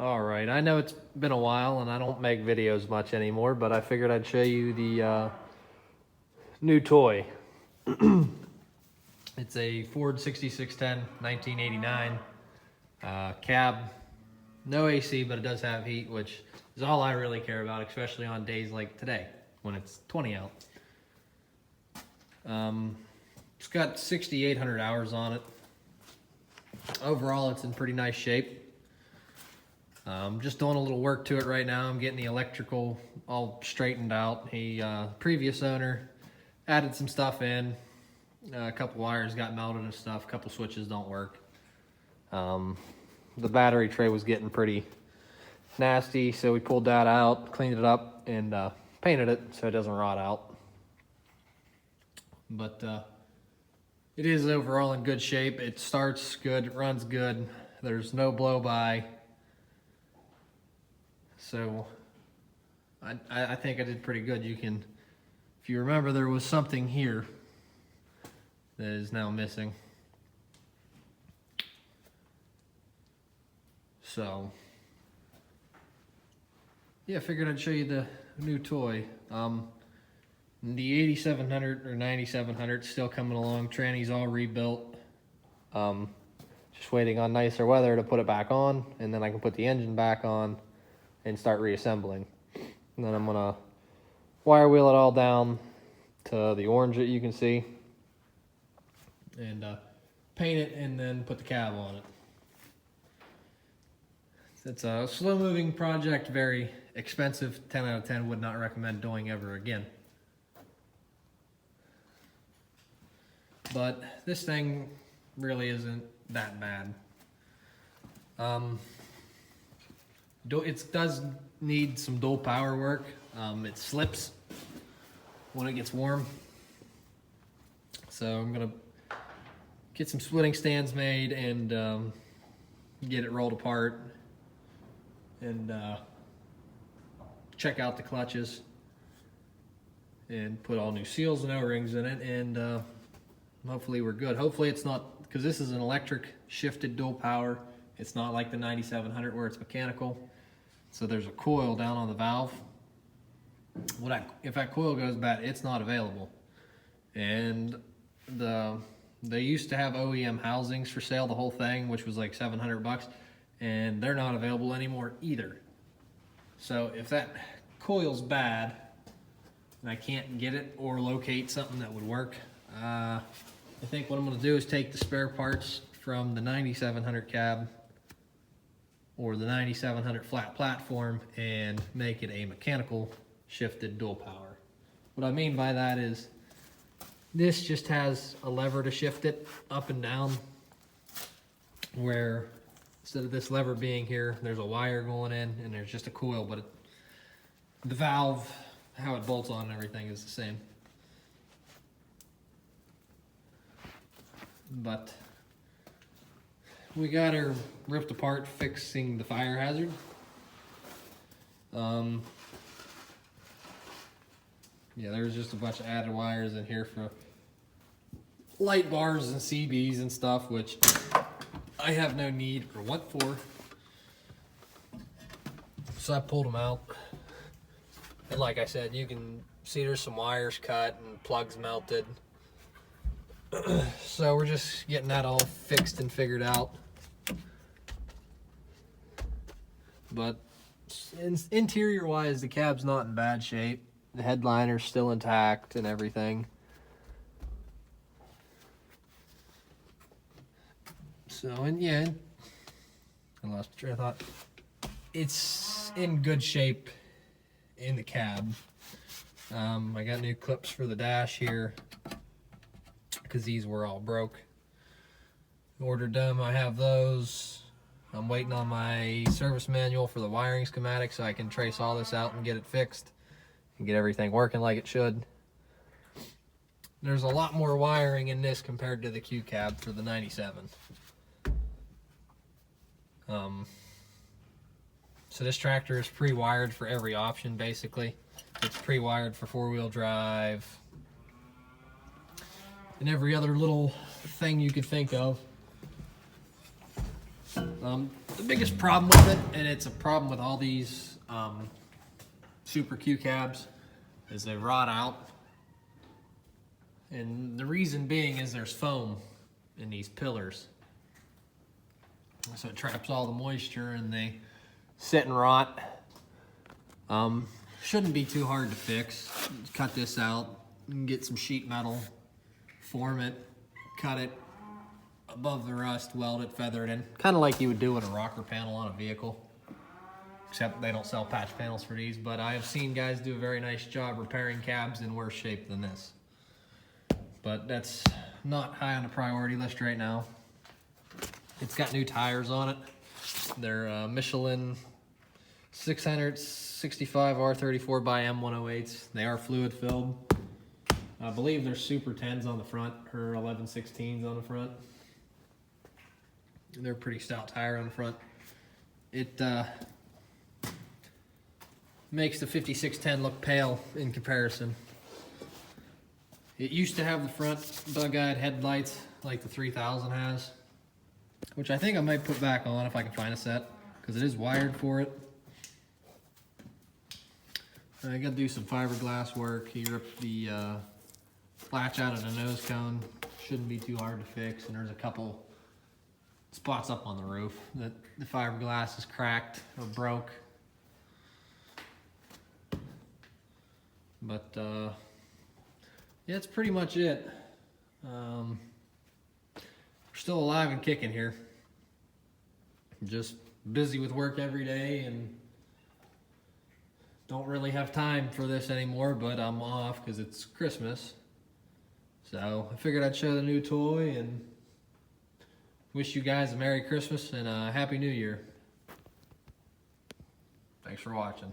All right, I know it's been a while and I don't make videos much anymore, but I figured I'd show you the new toy. It's a Ford 6610 1989 cab. No AC, but it does have heat, which is all I really care about, especially on days like today when it's 20 out. It's got 6,800 hours on it. Overall, it's in pretty nice shape. Just doing a little work to it right now. I'm getting the electrical all straightened out. Previous owner added some stuff in. A couple wires got melted and stuff. A couple switches don't work. The battery tray was getting pretty nasty, so we pulled that out, cleaned it up, and painted it so it doesn't rot out. But it is overall in good shape. It starts good, it runs good. There's no blow-by. So I think I did pretty good. If you remember, there was something here that is now missing. So yeah, I figured I'd show you the new toy. The 8700 or 9700 still coming along. Tranny's all rebuilt. Just waiting on nicer weather to put it back on, and then I can put the engine back on and start reassembling. And then I'm gonna wire wheel it all down to the orange that you can see, and paint it, and then put the cab on it. It's a slow moving project, very expensive. 10 out of 10, would not recommend doing ever again. But this thing really isn't that bad. It does need some dual power work. It slips when it gets warm. So I'm gonna get some splitting stands made and get it rolled apart and check out the clutches and put all new seals and O-rings in it, and hopefully we're good. Hopefully it's not, because this is an electric shifted dual power. It's not like the 9700 where it's mechanical. So there's a coil down on the valve. If that coil goes bad, it's not available. And they used to have OEM housings for sale, the whole thing, which was like $700, and they're not available anymore either. So if that coil's bad and I can't get it or locate something that would work, I think what I'm going to do is take the spare parts from the 9700 cab or the 9700 flat platform and make it a mechanical shifted dual power. What I mean by that is this just has a lever to shift it up and down, where instead of this lever being here, there's a wire going in and there's just a coil, but the valve, how it bolts on and everything is the same. But we got her ripped apart fixing the fire hazard. Yeah, there's just a bunch of added wires in here for light bars and CBs and stuff, which I have no need or want for. So I pulled them out. And like I said, you can see there's some wires cut and plugs melted. So we're just getting that all fixed and figured out. But interior wise, the cab's not in bad shape. The headliner's still intact and everything. So, and yeah, I lost my train of thought. It's in good shape in the cab. I got new clips for the dash here because these were all broke. Ordered them, I have those. I'm waiting on my service manual for the wiring schematic so I can trace all this out and get it fixed and get everything working like it should. There's a lot more wiring in this compared to the Q cab for the 97. So this tractor is pre-wired for every option basically. It's pre-wired for four-wheel drive and every other little thing you could think of. The biggest problem with it, and it's a problem with all these Super Q cabs, is they rot out. And the reason being is there's foam in these pillars. So it traps all the moisture and they sit and rot. Shouldn't be too hard to fix. Just cut this out and get some sheet metal, form it, cut it above the rust, weld it, feather it in. Kind of like you would do in a rocker panel on a vehicle. Except they don't sell patch panels for these, but I have seen guys do a very nice job repairing cabs in worse shape than this. But that's not high on the priority list right now. It's got new tires on it. They're Michelin 665 R34 by M108s. They are fluid filled. I believe they're Super 10s on the front, or 1116s on the front. They're a pretty stout tire on the front. It makes the 5610 look pale in comparison. It used to have the front bug-eyed headlights like the 3000 has, which I think I might put back on if I can find a set, because it is wired for it. I gotta do some fiberglass work. He ripped the latch out of the nose cone. Shouldn't be too hard to fix, and there's a couple spots up on the roof that the fiberglass is cracked or broke. But yeah, that's pretty much it. We're still alive and kicking here. Just busy with work every day and don't really have time for this anymore, but I'm off because it's Christmas. So I figured I'd show the new toy and wish you guys a Merry Christmas and a Happy New Year. Thanks for watching.